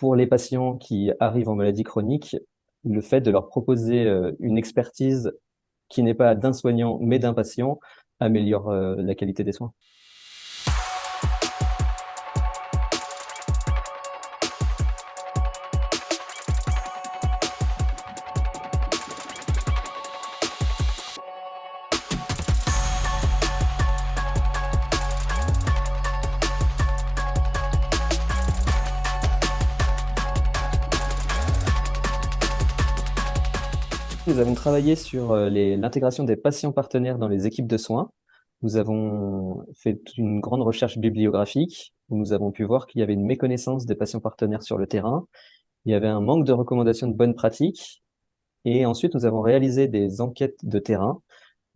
pour les patients qui arrivent en maladie chronique, le fait de leur proposer une expertise qui n'est pas d'un soignant mais d'un patient améliore la qualité des soins. Nous avons travaillé sur l'intégration des patients partenaires dans les équipes de soins. Nous avons fait une grande recherche bibliographique où nous avons pu voir qu'il y avait une méconnaissance des patients partenaires sur le terrain. Il y avait un manque de recommandations de bonnes pratiques. Et ensuite, nous avons réalisé des enquêtes de terrain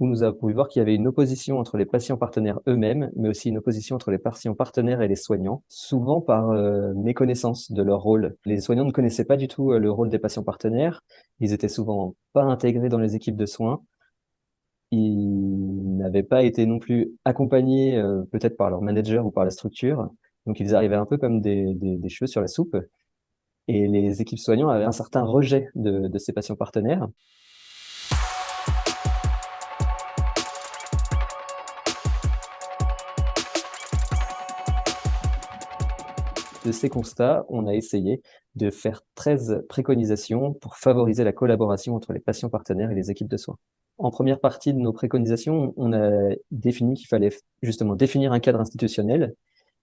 où nous avons pu voir qu'il y avait une opposition entre les patients partenaires eux-mêmes, mais aussi une opposition entre les patients partenaires et les soignants, souvent par méconnaissance de leur rôle. Les soignants ne connaissaient pas du tout le rôle des patients partenaires, ils étaient souvent pas intégrés dans les équipes de soins, ils n'avaient pas été non plus accompagnés peut-être par leur manager ou par la structure, donc ils arrivaient un peu comme des cheveux sur la soupe, et les équipes soignantes avaient un certain rejet de ces patients partenaires. De ces constats, on a essayé de faire 13 préconisations pour favoriser la collaboration entre les patients partenaires et les équipes de soins. En première partie de nos préconisations, on a défini qu'il fallait justement définir un cadre institutionnel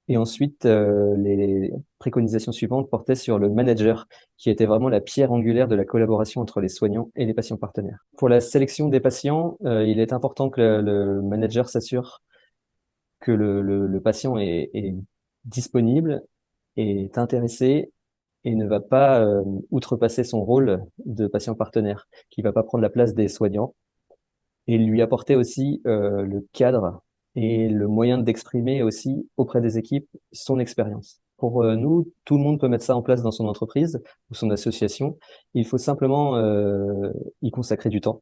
et ensuite les préconisations suivantes portaient sur le manager qui était vraiment la pierre angulaire de la collaboration entre les soignants et les patients partenaires. Pour la sélection des patients, il est important que le manager s'assure que le patient est disponible, est intéressé et ne va pas outrepasser son rôle de patient partenaire, qui va pas prendre la place des soignants, et lui apporter aussi le cadre et le moyen d'exprimer aussi auprès des équipes son expérience. Pour nous, tout le monde peut mettre ça en place dans son entreprise ou son association. Il faut simplement y consacrer du temps.